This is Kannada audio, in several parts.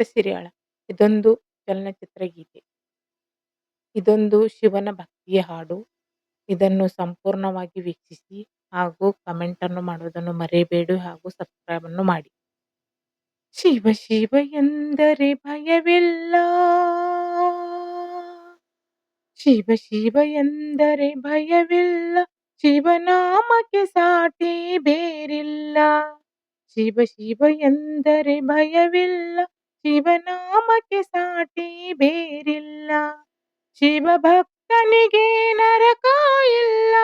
ಸಪ್ತಸಿರಿಯಾಳ ಇದೊಂದು ಚಲನಚಿತ್ರ ಗೀತೆ. ಇದೊಂದು ಶಿವನ ಭಕ್ತಿಯ ಹಾಡು. ಇದನ್ನು ಸಂಪೂರ್ಣವಾಗಿ ವೀಕ್ಷಿಸಿ ಹಾಗೂ ಕಮೆಂಟ್ ಅನ್ನು ಮಾಡುವುದನ್ನು ಮರೆಯಬೇಡಿ ಹಾಗೂ ಸಬ್ಸ್ಕ್ರೈಬ್ ಅನ್ನು ಮಾಡಿ. ಶಿವ ಶಿವ ಎಂದರೆ ಭಯವಿಲ್ಲ, ಶಿವ ಶಿವ ಎಂದರೆ ಭಯವಿಲ್ಲ, ಶಿವನಾಮಕ್ಕೆ ಸಾಟಿ ಬೇರಿಲ್ಲ. ಶಿವ ಶಿವ ಎಂದರೆ ಭಯವಿಲ್ಲ, ಶಿವನಾಮಕ್ಕೆ ಸಾಟಿ ಬೇರಿಲ್ಲ. ಶಿವ ಭಕ್ತನಿಗೆ ನರಕ ಇಲ್ಲ,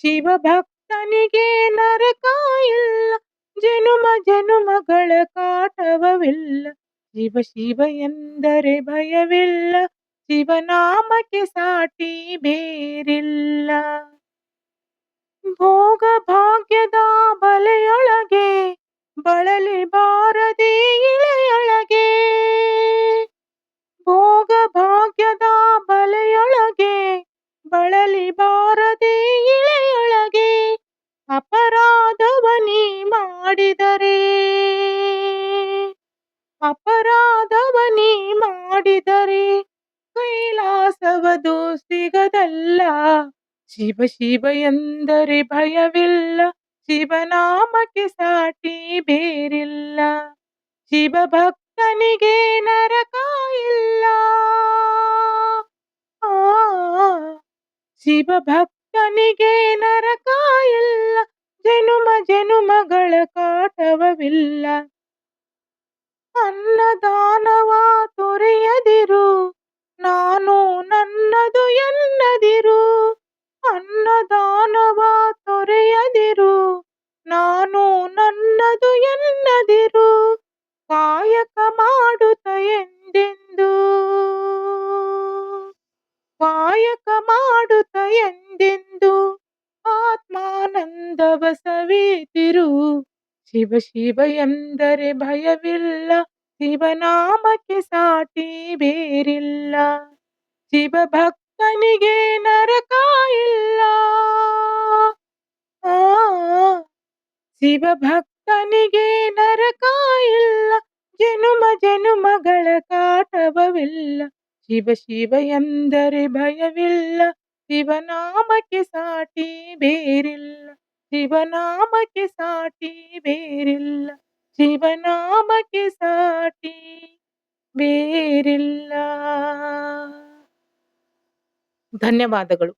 ಶಿವ ಭಕ್ತನಿಗೆ ನರಕ ಇಲ್ಲ, ಜನುಮ ಜನುಮಗಳ ಕಾಟವವಿಲ್ಲ. ಶಿವ ಶಿವ ಎಂದರೆ ಭಯವಿಲ್ಲ, ಶಿವನಾಮಕ್ಕೆ ಸಾಟಿ ಬೇರಿಲ್ಲ. ಭೋಗ ಭಾಗ್ಯದ ಬಲೆಯೊಳಗೆ ಬಳಲಿ ಬಾರದೆ ಇಳೆಯೊಳಗೆ, ಭೋಗ ಭಾಗ್ಯದ ಬಲೆಯೊಳಗೆ ಬಳಲಿ ಬಾರದೆ ಇಳೆಯೊಳಗೆ, ಅಪರಾಧವನಿ ಮಾಡಿದರೆ, ಅಪರಾಧವನಿ ಮಾಡಿದರೆ ಕೈಲಾಸವದು ಸಿಗದಲ್ಲ. ಶಿವ ಶಿವ ಎಂದರೆ ಭಯವಿಲ್ಲ, ಶಿವನಾಮಕ್ಕೆ ಸಾಟಿ ಬೇರಿಲ್ಲ. ಶಿವ ಭಕ್ತನಿಗೆ ನರಕ ಇಲ್ಲ, ಶಿವ ಭಕ್ತನಿಗೆ ನರಕ ಇಲ್ಲ, ಜನುಮ ಜನುಮಗಳ ಕಾಟವವಿಲ್ಲ. ಅನ್ನದಾನವ ತೊರೆಯದಿರು, ನಾನು ನನ್ನದು ಎನ್ನದಿರು. ಅನ್ನದಾನವ ತೊರೆಯದಿರು, ನಾನು ನನ್ನದು ಎನ್ನದಿರು. ಕಾಯಕ ಮಾಡುತ್ತ ಎಂದೆಂದು, ಕಾಯಕ ಮಾಡುತ್ತ ಎಂದೆಂದು ಆತ್ಮಾನಂದವ ಸವಿತಿರು. ಶಿವ ಶಿವ ಎಂದರೆ ಭಯವಿಲ್ಲ, ಶಿವನಾಮಕ್ಕೆ ಸಾಟಿ ಬೇರಿಲ್ಲ. ಶಿವ ಭಕ್ತನಿಗೆ ನರಕ ಇಲ್ಲ, ಶಿವ ಭಕ್ತನಿಗೆ ನರಕ ಇಲ್ಲ, ಜನುಮ ಜನುಮಗಳ ಕಾಟವವಿಲ್ಲ. ಶಿವ ಶಿವ ಎಂದರೆ ಭಯವಿಲ್ಲ, ಶಿವನಾಮಕ್ಕೆ ಸಾಟಿ ಬೇರಿಲ್ಲ. ಶಿವನಾಮಕ್ಕೆ ಸಾಟಿ ಬೇರಿಲ್ಲ, ಶಿವನಾಮಕ್ಕೆ ಸಾಟಿ ಬೇರಿಲ್ಲ. ಧನ್ಯವಾದಗಳು.